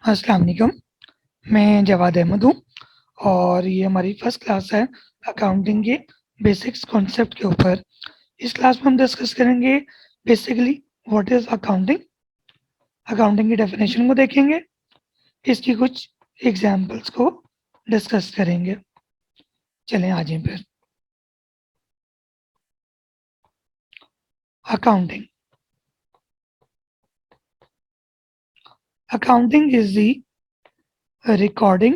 अस्सलाम वालेकुम। मैं जवाद अहमद हूँ और ये हमारी फर्स्ट क्लास है अकाउंटिंग के बेसिक्स कॉन्सेप्ट के ऊपर। इस क्लास में हम डिस्कस करेंगे basically what is accounting, accounting की डेफिनेशन को देखेंगे, इसकी कुछ एग्जांपल्स को डिस्कस करेंगे। चलें आ जाएं फिर। Accounting accounting is the recording,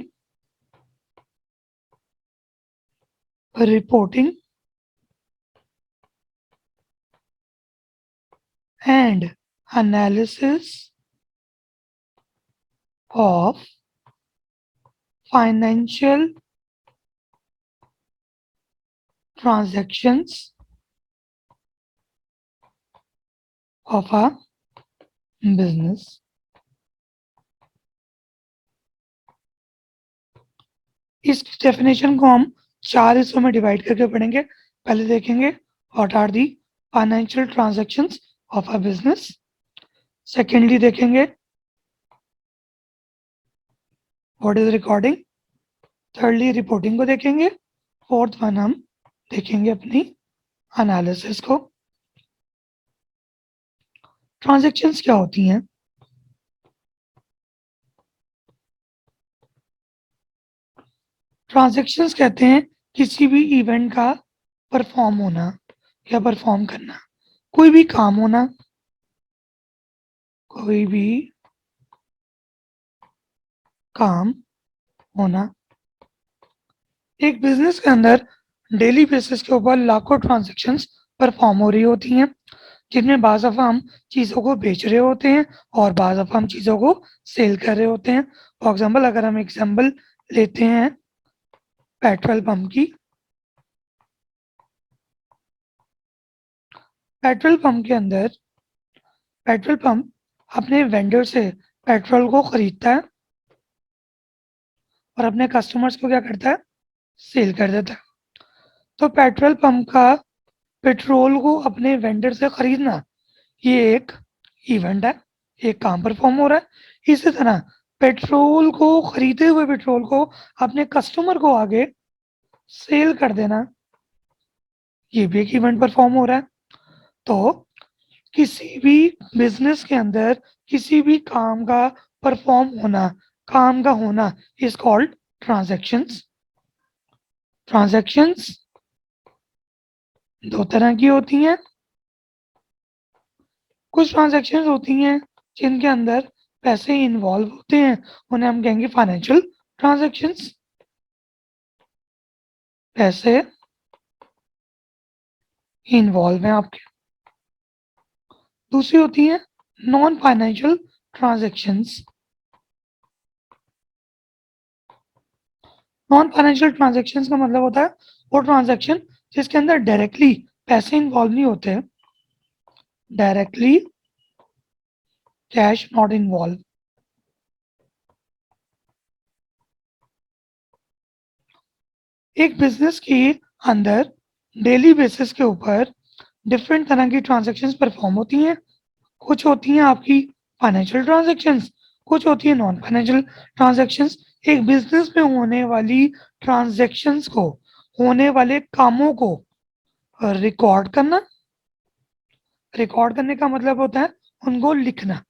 reporting and analysis of financial transactions of a business। इस डेफिनेशन को हम चार हिस्सों में डिवाइड करके पढ़ेंगे। पहले देखेंगे what are the financial transactions of a business. Secondly देखेंगे what is recording. Thirdly reporting को देखेंगे। फोर्थ वन हम देखेंगे अपनी एनालिसिस को। ट्रांजैक्शंस क्या होती हैं? ट्रांजैक्शंस कहते हैं किसी भी इवेंट का परफॉर्म होना या परफॉर्म करना, कोई भी काम होना, कोई भी काम होना। एक बिजनेस के अंदर डेली बेसिस के ऊपर लाखों ट्रांजैक्शंस परफॉर्म हो रही होती हैं, जिनमें बाज़ दफ़ा हम चीज़ों को बेच रहे होते हैं और बाज़ दफ़ा हम चीज़ों को सेल कर रहे होते हैं। फॉर एग्जांपल अगर हम एग्जांपल लेते हैं पेट्रोल पंप की, पेट्रोल पंप के अंदर पेट्रोल पंप अपने वेंडर से पेट्रोल को खरीदता है और अपने कस्टमर्स को क्या करता है? सेल कर देता है। तो पेट्रोल पंप का पेट्रोल को अपने वेंडर से खरीदना, ये एक इवेंट है, एक काम परफॉर्म हो रहा है। इसी तरह पेट्रोल को खरीदे हुए पेट्रोल को अपने कस्टमर को आगे सेल कर देना, ये भी एक इवेंट परफॉर्म हो रहा है। तो किसी भी बिजनेस के अंदर किसी भी काम का परफॉर्म होना, काम का होना इज कॉल्ड ट्रांजैक्शंस। ट्रांजैक्शंस दो तरह की होती हैं। कुछ ट्रांजैक्शंस होती हैं जिनके अंदर पैसे इन्वॉल्व होते हैं, उन्हें हम कहेंगे फाइनेंशियल ट्रांजैक्शंस। पैसे इन्वॉल्व हैं आपके। दूसरी होती है non financial transactions. Non financial transactions का मतलब होता है वो ट्रांजैक्शन जिसके अंदर डायरेक्टली पैसे इन्वॉल्व नहीं होते, डायरेक्टली कैश नॉट इन्वॉल्व। एक बिजनेस के अंदर डेली बेसिस के ऊपर डिफरेंट तरह की ट्रांजैक्शंस परफॉर्म होती हैं। कुछ होती हैं आपकी फाइनेंशियल ट्रांजैक्शंस, कुछ होती है नॉन फाइनेंशियल ट्रांजैक्शंस। एक बिजनेस में होने वाली ट्रांजैक्शंस को, होने वाले कामों को रिकॉर्ड करना। रिकॉर्ड करने का मतलब होता है उनको लिखना।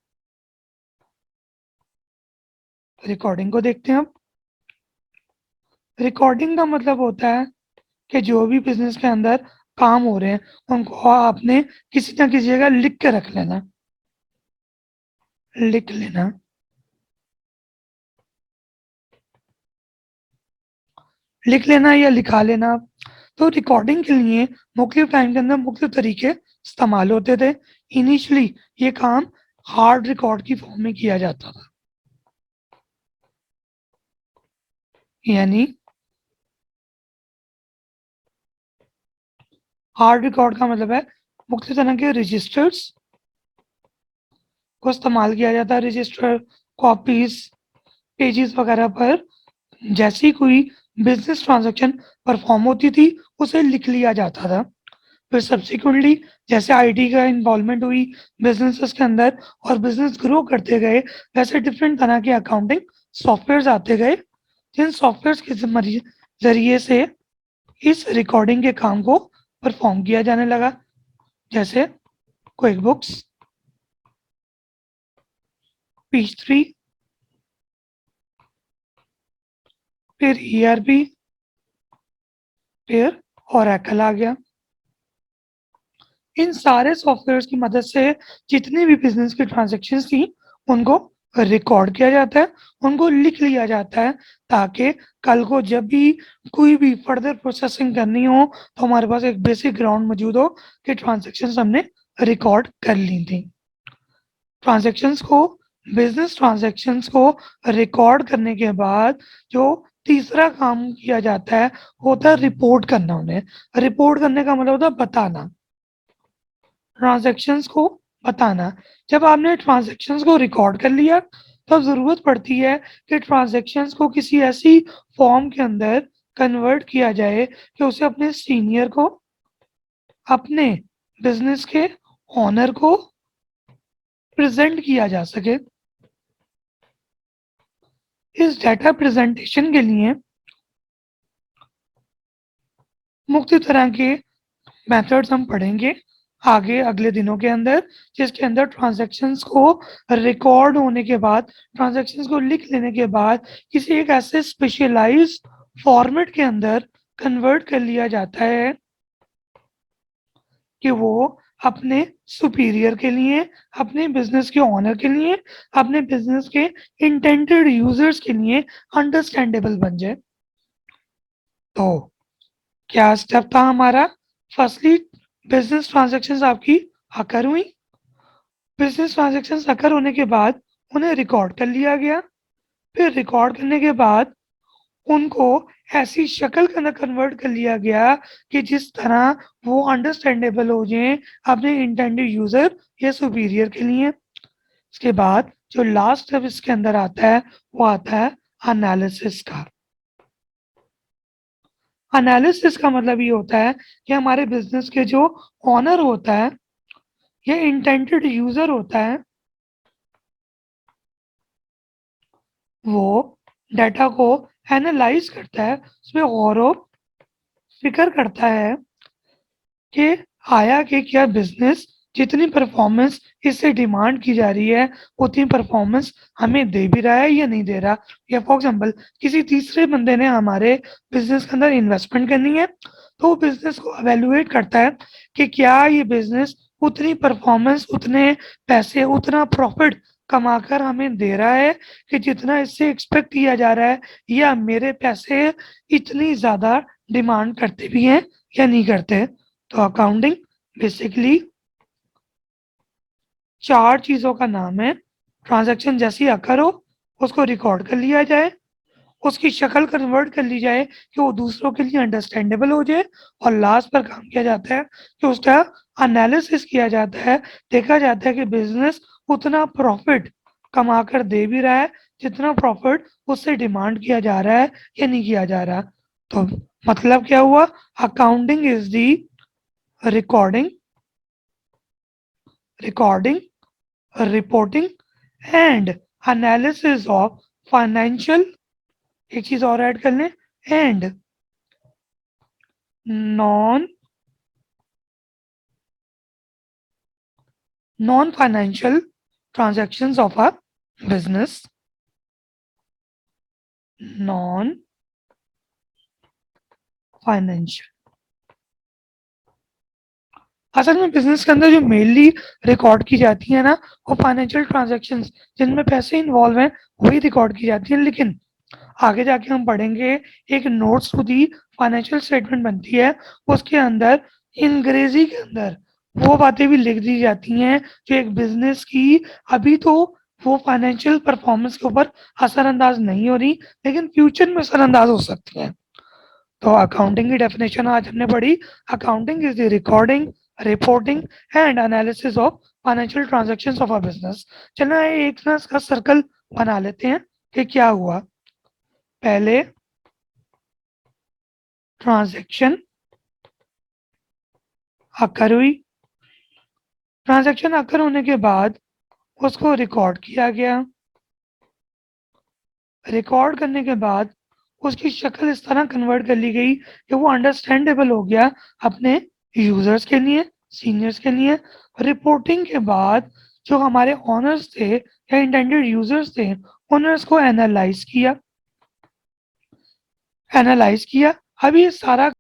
रिकॉर्डिंग को देखते हैं अब। रिकॉर्डिंग का मतलब होता है कि जो भी बिजनेस के अंदर काम हो रहे हैं उनको आपने किसी ना किसी जगह लिख के रख लेना, लिख लेना। लिख लेना या लिखा लेना। तो रिकॉर्डिंग के लिए मुख्तलिफ टाइम के अंदर मुख्तलिफ तरीके इस्तेमाल होते थे। इनिशियली ये काम हार्ड रिकॉर्ड की फॉर्म में किया जाता था, यानी हार्ड रिकॉर्ड का मतलब है मुख्तलिफ तरह के रजिस्टर्स को इस्तेमाल किया जाता है। रजिस्टर, कॉपीज, पेजेस वगैरह पर जैसी कोई बिजनेस ट्रांजैक्शन परफॉर्म होती थी उसे लिख लिया जाता था। फिर सब्सिक्वेंटली जैसे आईटी का इन्वॉल्वमेंट हुई बिजनेसेस के अंदर और बिजनेस ग्रो करते गए, वैसे डिफरेंट तरह के अकाउंटिंग सॉफ्टवेयर्स आते गए, जिन सॉफ्टवेयर्स के जरिए से इस रिकॉर्डिंग के काम को परफॉर्म किया जाने लगा, जैसे क्विक बुक्स, Peach 3, फिर ERP, फिर Oracle आ गया। इन सारे सॉफ्टवेयर्स की मदद से जितनी भी बिजनेस की ट्रांजैक्शंस थी उनको रिकॉर्ड किया जाता है, उनको लिख लिया जाता है, ताकि कल को जब भी कोई भी फर्दर प्रोसेसिंग करनी हो तो हमारे पास एक बेसिक ग्राउंड मौजूद हो कि ट्रांजैक्शंस हमने रिकॉर्ड कर ली थी। ट्रांजैक्शंस को बिजनेस ट्रांजैक्शंस को रिकॉर्ड करने के बाद जो तीसरा काम किया जाता है होता है रिपोर्ट करना। उन्हें रिपोर्ट करने का मतलब होता है बताना, ट्रांजैक्शंस को बताना। जब आपने ट्रांजैक्शंस को रिकॉर्ड कर लिया तो ज़रूरत पड़ती है कि ट्रांजैक्शंस को किसी ऐसी फॉर्म के अंदर कन्वर्ट किया जाए कि उसे अपने सीनियर को, अपने बिजनेस के ओनर को प्रेजेंट किया जा सके। इस डाटा प्रेजेंटेशन के लिए मुख्तलिफ तरह के मेथड्स हम पढ़ेंगे आगे अगले दिनों के अंदर, जिसके अंदर ट्रांजैक्शंस को रिकॉर्ड होने के बाद, ट्रांजैक्शंस को लिख लेने के बाद किसी एक ऐसे स्पेशलाइज्ड फॉर्मेट के अंदर कन्वर्ट कर लिया जाता है कि वो अपने सुपीरियर के लिए, अपने बिजनेस के ओनर के लिए, अपने बिजनेस के इंटेंडेड यूजर्स के लिए अंडरस्टैंडेबल बन जाए। तो क्या स्टेप था हमारा? फर्स्टली बिजनेस ट्रांजैक्शंस आपकी अकर हुई, बिजनेस ट्रांजैक्शंस अकर होने के बाद उन्हें रिकॉर्ड कर लिया गया, फिर रिकॉर्ड करने के बाद उनको ऐसी शक्ल के अंदर कन्वर्ट कर लिया गया कि जिस तरह वो अंडरस्टैंडेबल हो जाए अपने इंटेंडेड यूजर या सुपीरियर के लिए। इसके बाद जो लास्ट स्टेप इसके अंदर आता है वो आता है एनालिसिस का। एनालिसिस का मतलब ये होता है कि हमारे बिजनेस के जो ओनर होता है या इंटेंडेड यूजर होता है, वो डाटा को एनालाइज करता है, उसमें गौर व फिक्र करता है कि आया कि क्या बिजनेस जितनी परफॉर्मेंस इससे डिमांड की जा रही है उतनी परफॉर्मेंस हमें दे भी रहा है या नहीं दे रहा। या फॉर एग्जांपल किसी तीसरे बंदे ने हमारे बिजनेस के अंदर इन्वेस्टमेंट करनी है तो वो बिजनेस को एवेलुएट करता है कि क्या ये बिजनेस उतनी परफॉर्मेंस, उतने पैसे, उतना प्रॉफिट कमाकर हमें दे रहा है कि जितना इससे एक्सपेक्ट किया जा रहा है, या मेरे पैसे इतनी ज़्यादा डिमांड करते भी हैं या नहीं करते। तो अकाउंटिंग बेसिकली 4 चीज़ों का नाम है। ट्रांजैक्शन जैसी अकर हो उसको रिकॉर्ड कर लिया जाए, उसकी शक्ल कन्वर्ट कर ली जाए कि वो दूसरों के लिए अंडरस्टैंडेबल हो जाए, और लास्ट पर काम किया जाता है कि उसका एनालिसिस किया जाता है, देखा जाता है कि बिजनेस उतना प्रॉफिट कमा कर दे भी रहा है जितना प्रॉफिट उससे डिमांड किया जा रहा है या नहीं किया जा रहा। तो मतलब क्या हुआ? Accounting is the recording, reporting and analysis of financial, एक चीज और ऐड कर लें, and non financial transactions of a business, non financial। असल में बिजनेस के अंदर जो मेनली रिकॉर्ड की जाती है ना, वो फाइनेंशियल ट्रांजैक्शंस जिनमें पैसे इन्वॉल्व हैं वही रिकॉर्ड की जाती हैं। लेकिन आगे जाके हम पढ़ेंगे एक notes to the financial statement बनती है, उसके अंदर अंग्रेजी के अंदर वो बातें भी लिख दी जाती हैं जो एक बिजनेस की अभी तो वो फाइनेंशियल परफॉर्मेंस के ऊपर असरअंदाज नहीं हो रही, लेकिन फ्यूचर में असरअंदाज हो सकती हैं। तो अकाउंटिंग की डेफिनेशन आज हमने पढ़ी। Accounting is the recording, reporting and analysis of financial transactions of a business. चलो एक ना इसका सर्कल बना लेते हैं कि क्या हुआ। पहले ट्रांजैक्शन अकर हुई। ट्रांजैक्शन अकर होने के बाद उसको रिकॉर्ड किया गया। रिकॉर्ड करने के बाद उसकी शक्ल इस तरह कन्वर्ट कर ली गई कि वो अंडरस्टैंडेबल हो गया अपने यूजर्स के लिए, सीनियर्स के लिए। रिपोर्टिंग के बाद जो हमारे ऑनर्स थे या इंटेंडेड यूजर्स थे, ऑनर्स को एनालाइज किया। अब ये सारा